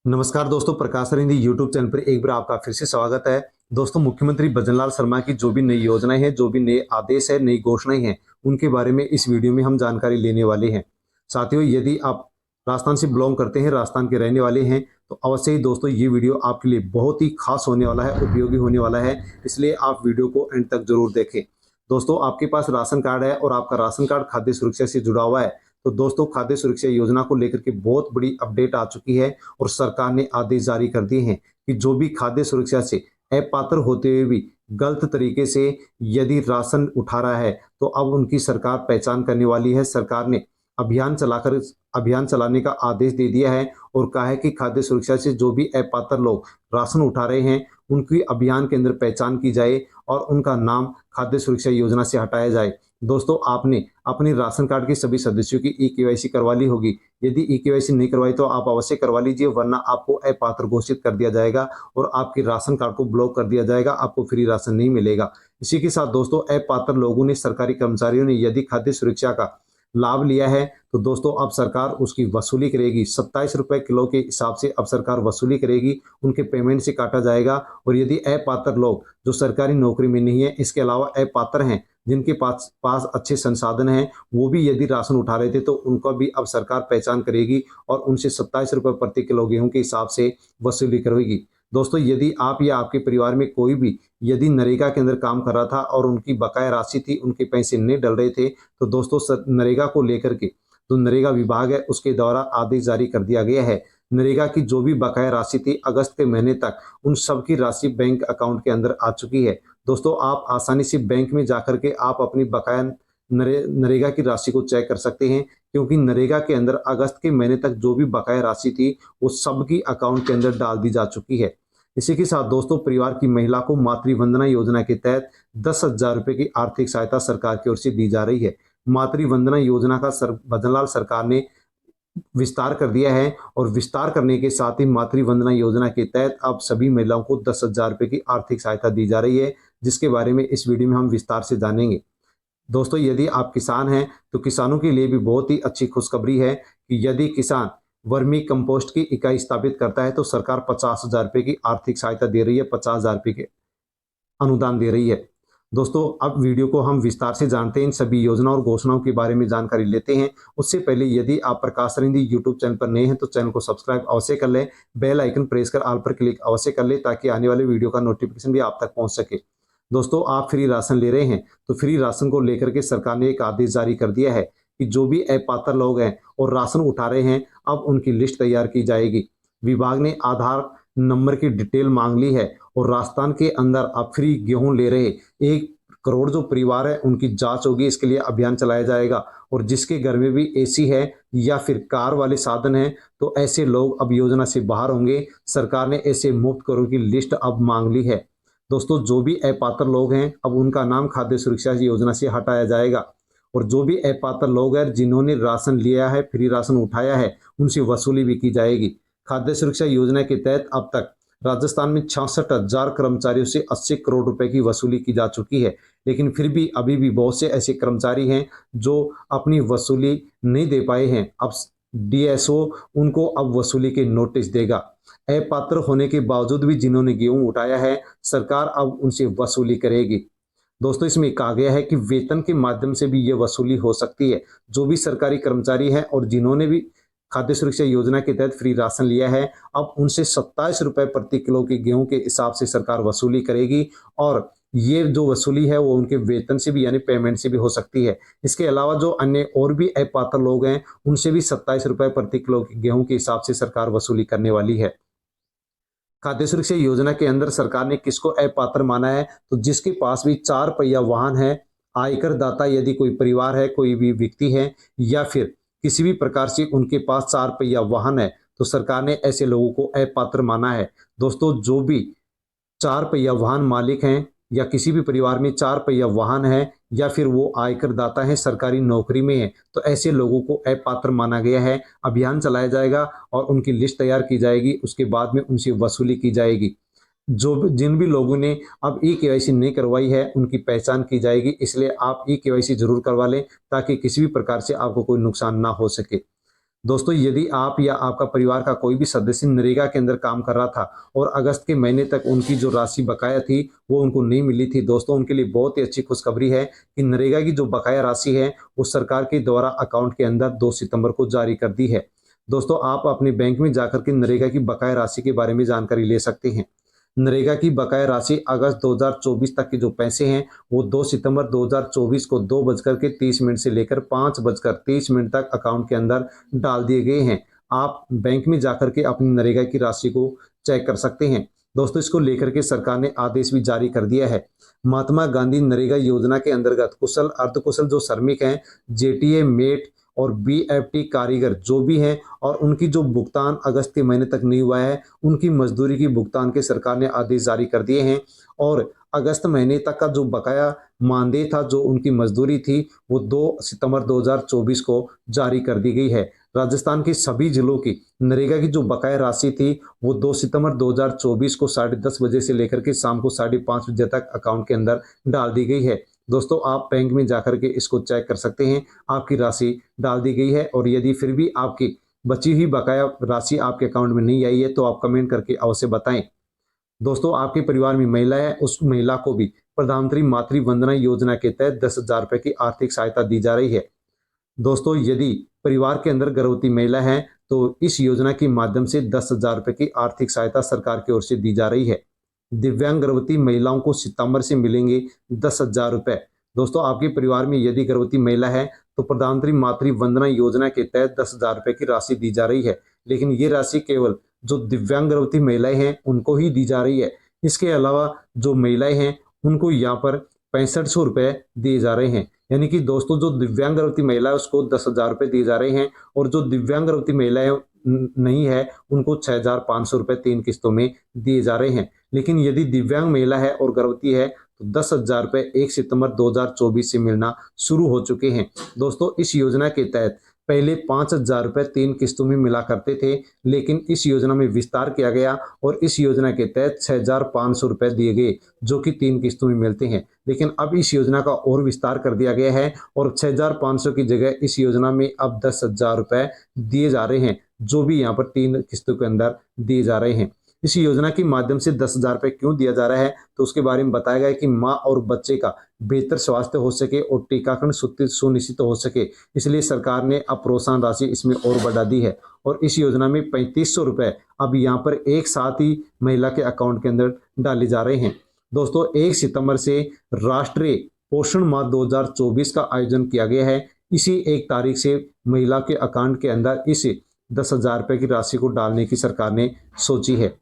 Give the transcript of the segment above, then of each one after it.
नमस्कार दोस्तों, प्रकाश अरिंदी YouTube channel पर एक बार आपका फिर से स्वागत है। दोस्तों, मुख्यमंत्री भजनलाल शर्मा की जो भी नई योजनाएं हैं, जो भी नए आदेश है, नई घोषणाएं हैं, उनके बारे में इस वीडियो में हम जानकारी लेने वाले हैं। साथियों, यदि आप राजस्थान से बिलोंग करते हैं, राजस्थान के रहने वाले हैं, तो अवश्य ही दोस्तों ये वीडियो आपके लिए बहुत ही खास होने वाला है, उपयोगी होने वाला है। इसलिए आप वीडियो को एंड तक जरूर देखें। दोस्तों, आपके पास राशन कार्ड है और आपका राशन कार्ड खाद्य सुरक्षा से जुड़ा हुआ है, तो दोस्तों खाद्य सुरक्षा योजना को लेकर के बहुत बड़ी अपडेट आ चुकी है और सरकार ने आदेश जारी कर दिए हैं कि जो भी खाद्य सुरक्षा से अपात्र होते हुए भी गलत तरीके से यदि राशन उठा रहा है, तो अब उनकी सरकार पहचान करने वाली है। सरकार ने अभियान चलाने का आदेश दे दिया है और कहा है कि खाद्य सुरक्षा से जो भी अपात्र लोग राशन उठा रहे हैं, उनकी अभियान के अंदर पहचान की जाए और उनका नाम खाद्य सुरक्षा योजना से हटाया जाए। दोस्तों, आपने अपने राशन कार्ड के सभी सदस्यों की ई-केवाईसी करवा ली होगी। यदि ई-केवाईसी नहीं करवाई तो आप अवश्य करवा लीजिए, वरना आपको अपात्र घोषित कर दिया जाएगा और आपके राशन कार्ड को ब्लॉक कर दिया जाएगा, आपको फ्री राशन नहीं मिलेगा। इसी के साथ दोस्तों, अपात्र लोगों ने, सरकारी कर्मचारियों ने यदि खाद्य सुरक्षा का लाभ लिया है, तो दोस्तों अब सरकार उसकी वसूली करेगी। 27 रुपए किलो के हिसाब से अब सरकार वसूली करेगी, उनके पेमेंट से काटा जाएगा। और यदि अपात्र लोग जो सरकारी नौकरी में नहीं है, इसके अलावा अपात्र हैं जिनके पास पास अच्छे संसाधन हैं, वो भी यदि राशन उठा रहे थे, तो उनका भी अब सरकार पहचान करेगी और उनसे 27 रुपए प्रति किलो गेहूं के हिसाब से वसूली करवाएगी। दोस्तों, यदि आप या आपके परिवार में कोई भी यदि नरेगा के अंदर काम कर रहा था और उनकी बकाया राशि थी, उनके पैसे नहीं डल रहे थे, तो दोस्तों नरेगा को लेकर के जो नरेगा विभाग है उसके द्वारा आदेश जारी कर दिया गया है। नरेगा की जो भी बकाया राशि थी अगस्त के महीने तक, उन सब की राशि बैंक अकाउंट के अंदर आ चुकी है। दोस्तों, आप आसानी से बैंक में जाकर के आप अपनी बकाया नरेगा की राशि को चेक कर सकते हैं, क्योंकि नरेगा के अंदर अगस्त के महीने तक जो भी बकाया राशि थी वो सबकी अकाउंट के अंदर डाल दी जा चुकी है। इसी के साथ दोस्तों, परिवार की महिला को मातृवंदना योजना के तहत 10,000 रुपए की आर्थिक सहायता सरकार की ओर से दी जा रही है। मातृवंदना योजना का भजनलाल सरकार ने विस्तार कर दिया है और विस्तार करने के साथ ही मातृवंदना योजना के तहत अब सभी महिलाओं को 10,000 रुपए की आर्थिक सहायता दी जा रही है, जिसके बारे में इस वीडियो में हम विस्तार से जानेंगे। दोस्तों, यदि आप किसान हैं तो किसानों के लिए भी बहुत ही अच्छी खुशखबरी है कि यदि किसान वर्मी कंपोस्ट की इकाई स्थापित करता है तो सरकार 50,000 रुपए की आर्थिक सहायता दे रही है, 50,000 रुपए के अनुदान दे रही है। दोस्तों, अब वीडियो को हम विस्तार से जानते हैं, इन सभी योजनाओं और घोषणाओं के बारे में जानकारी लेते हैं। उससे पहले यदि आप प्रकाश अरिंदी यूट्यूब चैनल पर नए हैं तो चैनल को सब्सक्राइब अवश्य कर लें, बेल आइकन प्रेस कर ऑल पर क्लिक अवश्य कर लें, ताकि आने वाले वीडियो का नोटिफिकेशन भी आप तक पहुंच सके। दोस्तों, आप फ्री राशन ले रहे हैं तो फ्री राशन को लेकर के सरकार ने एक आदेश जारी कर दिया है कि जो भी अपात्र लोग हैं और राशन उठा रहे हैं, अब उनकी लिस्ट तैयार की जाएगी। विभाग ने आधार नंबर की डिटेल मांग ली है और राजस्थान के अंदर आप फ्री गेहूं ले रहे 1 करोड़ जो परिवार है उनकी जांच होगी। इसके लिए अभियान चलाया जाएगा और जिसके घर में भी एसी है या फिर कार वाले साधन है, तो ऐसे लोग अब योजना से बाहर होंगे। सरकार ने ऐसे मुफ्त करोड़ की लिस्ट अब मांग ली है। दोस्तों, जो भी अपात्र लोग हैं अब उनका नाम खाद्य सुरक्षा योजना से हटाया जाएगा और जो भी अपात्र लोग हैं जिन्होंने राशन लिया है, फ्री राशन उठाया है, उनसे वसूली भी की जाएगी। खाद्य सुरक्षा योजना के तहत अब तक राजस्थान में 66,000 कर्मचारियों से 80 करोड़ रुपए की वसूली की जा चुकी है, लेकिन फिर भी अभी भी बहुत से ऐसे कर्मचारी हैं जो अपनी वसूली नहीं दे पाए हैं। अब डीएसओ उनको अब वसूली के नोटिस देगा। अपात्र होने के बावजूद भी जिन्होंने गेहूं उठाया है, सरकार अब उनसे वसूली करेगी। दोस्तों, इसमें कहा गया है कि वेतन के माध्यम से भी ये वसूली हो सकती है। जो भी सरकारी कर्मचारी हैं और जिन्होंने भी खाद्य सुरक्षा योजना के तहत फ्री राशन लिया है, अब उनसे 27 रुपए प्रति किलो के गेहूं के हिसाब से सरकार वसूली करेगी और ये जो वसूली है वो उनके वेतन से भी यानी पेमेंट से भी हो सकती है। इसके अलावा जो अन्य और भी अपात्र लोग हैं, उनसे भी 27 रुपए प्रति किलो के गेहूं के हिसाब से सरकार वसूली करने वाली है। खाद्य सुरक्षा योजना के अंदर सरकार ने किसको अपात्र माना है, तो जिसके पास भी 4 पहिया वाहन है, आयकर दाता यदि कोई परिवार है, कोई भी व्यक्ति है, या फिर किसी भी प्रकार से उनके पास 4 पहिया वाहन है, तो सरकार ने ऐसे लोगों को अपात्र माना है। दोस्तों, जो भी 4 पहिया वाहन मालिक हैं या किसी भी परिवार में 4 पहिया वाहन है या फिर वो आयकर दाता है, सरकारी नौकरी में है, तो ऐसे लोगों को अपात्र माना गया है। अभियान चलाया जाएगा और उनकी लिस्ट तैयार की जाएगी, उसके बाद में उनसे वसूली की जाएगी। जिन भी लोगों ने अब ई-केवाईसी नहीं करवाई है उनकी पहचान की जाएगी, इसलिए आप ई-केवाईसी जरूर करवा लें ताकि किसी भी प्रकार से आपको कोई नुकसान ना हो सके। दोस्तों, यदि आप या आपका परिवार का कोई भी सदस्य नरेगा के अंदर काम कर रहा था और अगस्त के महीने तक उनकी जो राशि बकाया थी वो उनको नहीं मिली थी, दोस्तों उनके लिए बहुत ही अच्छी खुशखबरी है कि नरेगा की जो बकाया राशि है वो सरकार के द्वारा अकाउंट के अंदर 2 सितंबर को जारी कर दी है। दोस्तों, आप अपने बैंक में जाकर के नरेगा की बकाया राशि के बारे में जानकारी ले सकते हैं। नरेगा की बकाया राशि अगस्त 2024 तक के जो पैसे हैं वो 2 सितंबर 2024 को 2:30 से लेकर 5:30 तक अकाउंट के अंदर डाल दिए गए हैं। आप बैंक में जाकर के अपनी नरेगा की राशि को चेक कर सकते हैं। दोस्तों, इसको लेकर के सरकार ने आदेश भी जारी कर दिया है। महात्मा गांधी नरेगा योजना के अंतर्गत कुशल अर्धकुशल जो श्रमिक हैं, जेटीए मेट और बीएफटी कारीगर जो भी हैं और उनकी जो भुगतान अगस्त के महीने तक नहीं हुआ है, उनकी मजदूरी की भुगतान के सरकार ने आदेश जारी कर दिए हैं। और अगस्त महीने तक का जो बकाया मानदेय था, जो उनकी मजदूरी थी, वो 2 सितंबर 2024 को जारी कर दी गई है। राजस्थान के सभी जिलों की नरेगा की जो बकाया राशि थी वो 2 सितंबर 2024 को 10:30 बजे से लेकर के शाम को 5:30 बजे तक अकाउंट के अंदर डाल दी गई है। दोस्तों, आप बैंक में जाकर के इसको चेक कर सकते हैं, आपकी राशि डाल दी गई है। और यदि फिर भी आपकी बची हुई बकाया राशि आपके अकाउंट में नहीं आई है तो आप कमेंट करके अवश्य बताएं। दोस्तों, आपके परिवार में महिला है, उस महिला को भी प्रधानमंत्री मातृ वंदना योजना के तहत 10,000 रुपए की आर्थिक सहायता दी जा रही है। दोस्तों, यदि परिवार के अंदर गर्भवती महिला है तो इस योजना के माध्यम से 10,000 रुपए की आर्थिक सहायता सरकार की ओर से दी जा रही है। दिव्यांग गर्भवती महिलाओं को सितंबर से मिलेंगे 10,000 रुपए। दोस्तों, आपके परिवार में यदि गर्भवती महिला है तो प्रधानमंत्री मातृ वंदना योजना के तहत 10,000 रुपए की राशि दी जा रही है, लेकिन ये राशि केवल जो दिव्यांग गर्भवती महिलाएं हैं उनको ही दी जा रही है। इसके अलावा जो महिलाएं हैं उनको यहाँ पर 6500 रुपए दिए जा रहे हैं। यानी कि दोस्तों, जो दिव्यांग गर्भवती महिला है उसको 10,000 रुपए दिए जा रहे हैं और जो दिव्यांग गर्भवती महिलाएं नहीं है उनको 6,500 रुपए 3 किस्तों में दिए जा रहे हैं। लेकिन यदि दिव्यांग महिला है और गर्भवती है तो 10,000 रुपए 1 सितंबर 2024 से मिलना शुरू हो चुके हैं। दोस्तों, इस योजना के तहत पहले 5,000 रुपए 3 किस्तों में मिला करते थे, लेकिन इस योजना में विस्तार किया गया और इस योजना के तहत 6,500 रुपए दिए गए, जो कि 3 किस्तों में मिलते हैं। लेकिन अब इस योजना का और विस्तार कर दिया गया है और 6,500 की जगह इस योजना में अब 10,000 रुपए दिए जा रहे हैं, जो भी यहाँ पर 3 किस्तों के अंदर दिए जा रहे हैं। इस योजना के माध्यम से 10,000 रुपए क्यों दिया जा रहा है तो उसके बारे में बताया गया है कि माँ और बच्चे का बेहतर स्वास्थ्य हो सके और टीकाकरण सुनिश्चित हो सके, इसलिए सरकार ने अब प्रोत्साहन राशि इसमें और बढ़ा दी है। और इस योजना में 3,500 रुपए अब यहाँ पर एक साथ ही महिला के अकाउंट के अंदर डाले जा रहे हैं। दोस्तों, 1 सितंबर से राष्ट्रीय पोषण माह 2024 का आयोजन किया गया है। इसी 1 तारीख से महिला के अकाउंट के अंदर इस 10,000 रुपए की राशि को डालने की सरकार ने सोची है।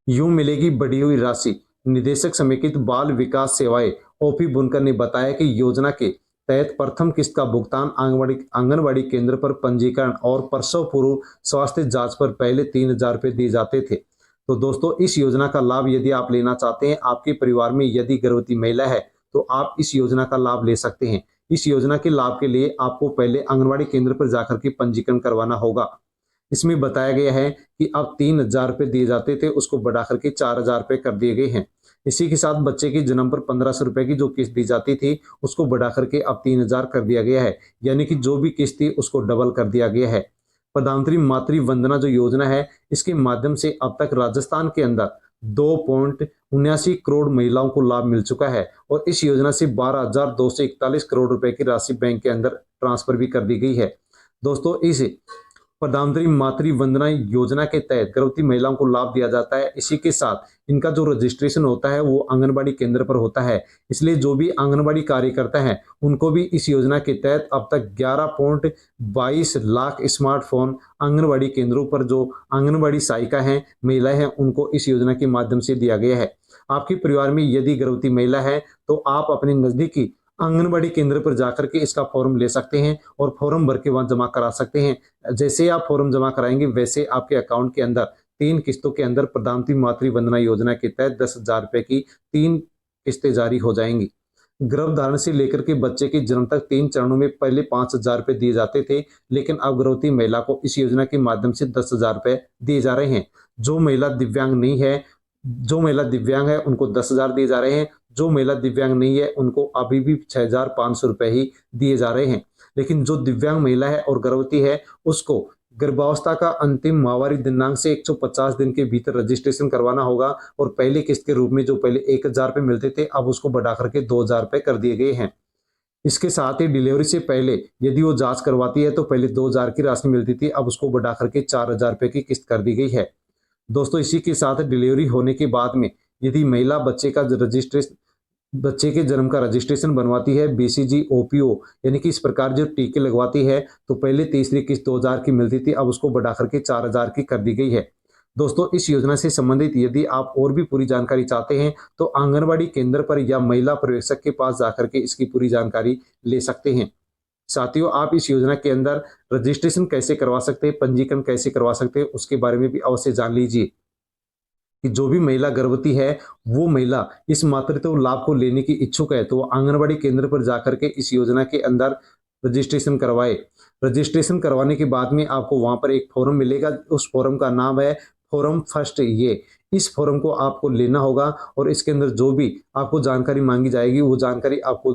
यूं मिलेगी बढ़ी हुई राशि। निदेशक समेकित बाल विकास सेवाएं ओपी बुनकर ने बताया कि योजना के तहत प्रथम किस्त का भुगतान आंगनबाड़ी केंद्र पर पंजीकरण और प्रसव पूर्व स्वास्थ्य जांच पर पहले 3,000 रुपए दिए जाते थे। तो दोस्तों, इस योजना का लाभ यदि आप लेना चाहते हैं, आपके परिवार में यदि गर्भवती महिला है तो आप इस योजना का लाभ ले सकते हैं। इस योजना के लाभ के लिए आपको पहले आंगनबाड़ी केंद्र पर जाकर के पंजीकरण करवाना होगा। इसमें बताया गया है कि अब 3,000 रुपए दिए जाते थे, उसको बढ़ा करके 4,000 रुपए कर दिए गए हैं। इसी के साथ बच्चे के जन्म पर 1,500 रुपए की जो किस्त दी जाती थी उसको बढ़ा करके अब 3,000 कर दिया गया है। यानी कि जो भी किस्त थी उसको डबल कर दिया गया है। प्रधानमंत्री मातृ वंदना जो योजना है, इसके माध्यम से अब तक राजस्थान के अंदर 2.79 करोड़ महिलाओं को लाभ मिल चुका है और इस योजना से 12,241 करोड़ रुपए की राशि बैंक के अंदर ट्रांसफर भी कर दी गई है। दोस्तों, इस प्रधानमंत्री मातृ वंदना योजना के तहत गर्भवती महिलाओं को लाभ दिया जाता है। इसी के साथ इनका जो रजिस्ट्रेशन होता है वो आंगनबाड़ी केंद्र पर होता है, इसलिए जो भी आंगनबाड़ी कार्यकर्ता हैं उनको भी इस योजना के तहत अब तक 11.22 लाख स्मार्टफोन आंगनबाड़ी केंद्रों पर जो आंगनबाड़ी सहायिका हैं, महिलाएं हैं, उनको इस योजना के माध्यम से दिया गया है। आपके परिवार में यदि गर्भवती महिला है तो आप अपने नजदीकी आंगनबाड़ी केंद्र पर जाकर के इसका फॉर्म ले सकते हैं और फॉर्म भर के वहां जमा करा सकते हैं। जैसे आप फॉर्म जमा कराएंगे वैसे आपके अकाउंट के अंदर 3 किस्तों के अंदर प्रधानमंत्री मातृ वंदना योजना के तहत 10,000 रुपए की 3 किस्तें जारी हो जाएंगी। गर्भधारण से लेकर के बच्चे के जन्म तक 3 चरणों में पहले 5,000 रुपए दिए जाते थे, लेकिन अब गर्भवती महिला को इस योजना के माध्यम से 10,000 रुपए दिए जा रहे हैं। जो महिला दिव्यांग है उनको 10,000 दिए जा रहे हैं। जो महिला दिव्यांग नहीं है उनको अभी भी 6,500 रुपए ही दिए जा रहे हैं। लेकिन जो दिव्यांग महिला है और गर्भवती है उसको गर्भावस्था का अंतिम माहवारी दिनांक से 150 दिन के भीतर रजिस्ट्रेशन करवाना होगा। और पहली किस्त के रूप में जो पहले 1000 रुपये मिलते थे अब उसको बढ़ा करके 2000 रुपये कर दिए गए हैं। इसके साथ ही डिलीवरी से पहले यदि वो जांच करवाती है तो पहले 2000 की राशि मिलती थी, अब उसको बढ़ा करके 4000 रुपये की किस्त कर दी गई है। दोस्तों इसी के साथ डिलीवरी होने के बाद में यदि महिला बच्चे के जन्म का रजिस्ट्रेशन बनवाती है, बीसीजी ओपीओ यानी कि इस प्रकार जो टीके लगवाती है, तो पहले तीसरी किस्त 2000 की मिलती थी, अब उसको बढ़ा करके 4000 की कर दी गई है। दोस्तों इस योजना से संबंधित यदि आप और भी पूरी जानकारी चाहते हैं तो आंगनबाड़ी केंद्र पर या महिला पर्यवेक्षक के पास जाकर के इसकी पूरी जानकारी ले सकते हैं। साथियों आप इस योजना के अंदर रजिस्ट्रेशन कैसे करवा सकते हैं, पंजीकरण कैसे करवा सकते हैं, उसके बारे में भी अवश्य जान लीजिए कि जो भी महिला गर्भवती है वो महिला इस मातृत्व लाभ को लेने की इच्छुक है तो वो आंगनबाड़ी केंद्र पर जाकर के इस योजना के अंदर रजिस्ट्रेशन करवाए। रजिस्ट्रेशन करवाने के बाद में आपको वहां पर एक फॉर्म मिलेगा, उस फॉर्म का नाम है फॉर्म फर्स्ट। ये इस फॉर्म को आपको लेना होगा और इसके अंदर जो भी आपको जानकारी मांगी जाएगी वो जानकारी आपको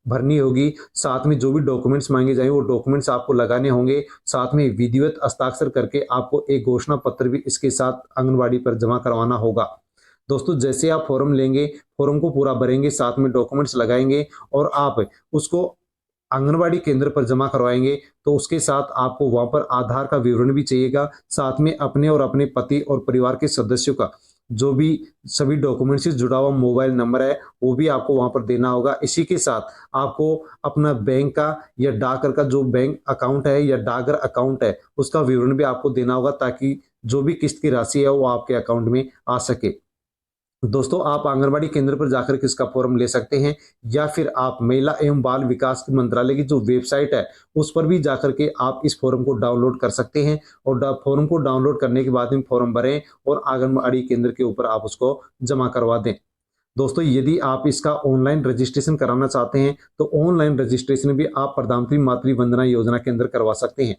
भरनी होगी। साथ में जो भी डॉक्यूमेंट्स मांगे जाएंगे वो डॉक्यूमेंट्स आपको लगाने होंगे। साथ में विधिवत हस्ताक्षर करके आपको एक घोषणा पत्र भी इसके साथ आंगनबाड़ी पर जमा करवाना होगा। दोस्तों जैसे आप फॉर्म लेंगे, फॉर्म को पूरा भरेंगे, साथ में डॉक्यूमेंट्स लगाएंगे और आप उसको आंगनबाड़ी केंद्र पर जमा करवाएंगे तो उसके साथ आपको वहां पर आधार का विवरण भी चाहिएगा। साथ में अपने और अपने पति और परिवार के सदस्यों का जो भी सभी डॉक्यूमेंट से जुड़ा हुआ मोबाइल नंबर है वो भी आपको वहां पर देना होगा। इसी के साथ आपको अपना बैंक का या डाकघर का जो बैंक अकाउंट है या डाकघर अकाउंट है उसका विवरण भी आपको देना होगा ताकि जो भी किस्त की राशि है वो आपके अकाउंट में आ सके। दोस्तों आप आंगनबाड़ी केंद्र पर जाकर के इसका फॉर्म ले सकते हैं या फिर आप महिला एवं बाल विकास मंत्रालय की जो वेबसाइट है उस पर भी जाकर के आप इस फॉर्म को डाउनलोड कर सकते हैं। और फॉर्म को डाउनलोड करने के बाद में फॉर्म भरें और आंगनबाड़ी केंद्र के ऊपर आप उसको जमा करवा दें। दोस्तों यदि आप इसका ऑनलाइन रजिस्ट्रेशन कराना चाहते हैं तो ऑनलाइन रजिस्ट्रेशन भी आप प्रधानमंत्री मातृ वंदना योजना के अंदर करवा सकते हैं।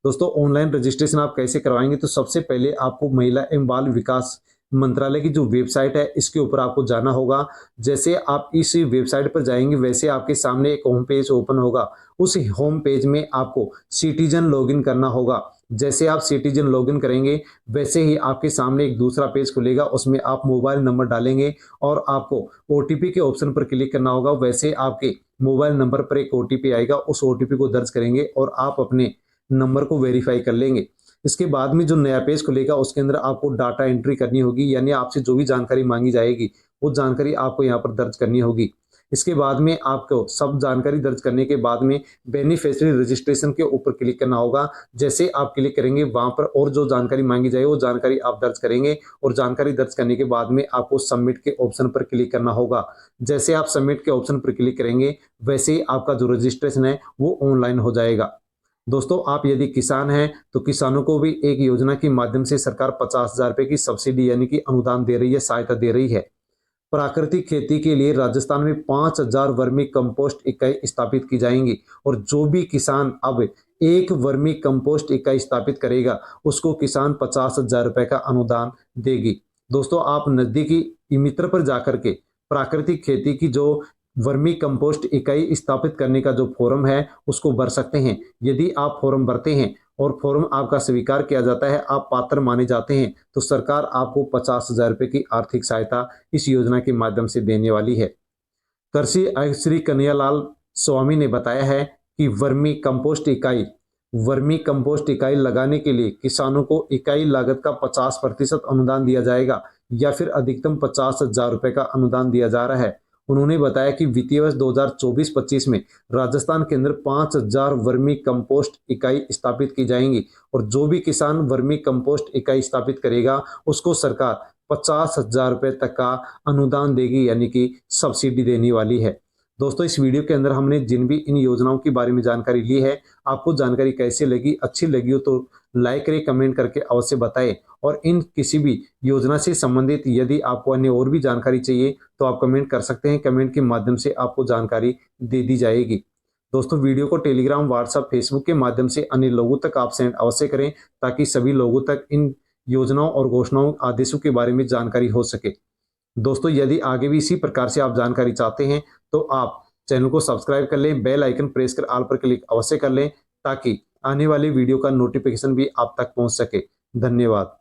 दोस्तों ऑनलाइन रजिस्ट्रेशन आप कैसे करवाएंगे, तो सबसे पहले आपको महिला एवं बाल विकास मंत्रालय की जो वेबसाइट है इसके ऊपर आपको जाना होगा। जैसे आप इस वेबसाइट पर जाएंगे वैसे आपके सामने एक होम पेज ओपन होगा। उस होम पेज में आपको सिटीजन लॉगिन करना होगा। जैसे आप सिटीजन लॉगिन करेंगे वैसे ही आपके सामने एक दूसरा पेज खुलेगा, उसमें आप मोबाइल नंबर डालेंगे और आपको ओटीपी के ऑप्शन पर क्लिक करना होगा। वैसे आपके मोबाइल नंबर पर एक ओटीपी आएगा, उस ओटीपी को दर्ज करेंगे और आप अपने नंबर को वेरीफाई कर लेंगे। इसके बाद में जो नया पेज खुलेगा उसके अंदर आपको डाटा एंट्री करनी होगी, यानी आपसे जो भी जानकारी मांगी जाएगी वो जानकारी आपको यहाँ पर दर्ज करनी होगी। इसके बाद में आपको सब जानकारी दर्ज करने के बाद में बेनिफिशियरी रजिस्ट्रेशन के ऊपर क्लिक करना होगा। जैसे आप क्लिक करेंगे वहां पर और जो जानकारी मांगी जाए वो जानकारी आप दर्ज करेंगे और जानकारी दर्ज करने के बाद में आपको सबमिट के ऑप्शन पर क्लिक करना होगा। जैसे आप सबमिट के ऑप्शन पर क्लिक करेंगे वैसे ही आपका जो रजिस्ट्रेशन है वो ऑनलाइन हो जाएगा। दोस्तों आप यदि किसान हैं तो किसानों को भी एक योजना के माध्यम से सरकार 50,000 रुपए की सब्सिडी यानी कि अनुदान दे रही है, सहायता दे रही है। प्राकृतिक खेती के लिए राजस्थान में 5000 वर्मी कंपोस्ट इकाई स्थापित की जाएंगी और जो भी किसान अब एक वर्मी कंपोस्ट इकाई स्थापित करेगा उसको किसान 50,000 रुपए का अनुदान देगी। दोस्तों आप नजदीकी मित्र पर जाकर के प्राकृतिक खेती की जो वर्मी कंपोस्ट इकाई स्थापित करने का जो फॉर्म है उसको भर सकते हैं। यदि आप फॉर्म भरते हैं और फॉर्म आपका स्वीकार किया जाता है, आप पात्र माने जाते हैं, तो सरकार आपको 50,000 रुपए की आर्थिक सहायता इस योजना के माध्यम से देने वाली है। कृषि आयुक्त श्री कन्हैयालाल स्वामी ने बताया है कि वर्मी कंपोस्ट इकाई लगाने के लिए किसानों को इकाई लागत का 50% अनुदान दिया जाएगा या फिर अधिकतम 50,000 रुपए का अनुदान दिया जा रहा है। उन्होंने बताया कि वित्तीय वर्ष 2024-25 में राजस्थान के अंदर 5,000 वर्मी कंपोस्ट इकाई स्थापित की जाएंगी और जो भी किसान वर्मी कंपोस्ट इकाई स्थापित करेगा उसको सरकार 50,000 रुपए तक का अनुदान देगी, यानी कि सब्सिडी देने वाली है। दोस्तों इस वीडियो के अंदर हमने जिन भी इन योजनाओं के बारे में जानकारी ली है, आपको जानकारी कैसी लगी, अच्छी लगी हो तो लाइक करें, कमेंट करके अवश्य बताएं। और इन किसी भी योजना से संबंधित यदि आपको अन्य और भी जानकारी चाहिए तो आप कमेंट कर सकते हैं, कमेंट के माध्यम से आपको जानकारी दे दी जाएगी। दोस्तों वीडियो को टेलीग्राम, व्हाट्सएप, फेसबुक के माध्यम से अन्य लोगों तक आप सेंड अवश्य करें ताकि सभी लोगों तक इन योजनाओं और घोषणाओं आदेशों के बारे में जानकारी हो सके। दोस्तों यदि आगे भी इसी प्रकार से आप जानकारी चाहते हैं तो आप चैनल को सब्सक्राइब कर लें, बेल आइकन प्रेस कर ऑल पर क्लिक अवश्य कर लें ताकि आने वाली वीडियो का नोटिफिकेशन भी आप तक पहुंच सके। धन्यवाद।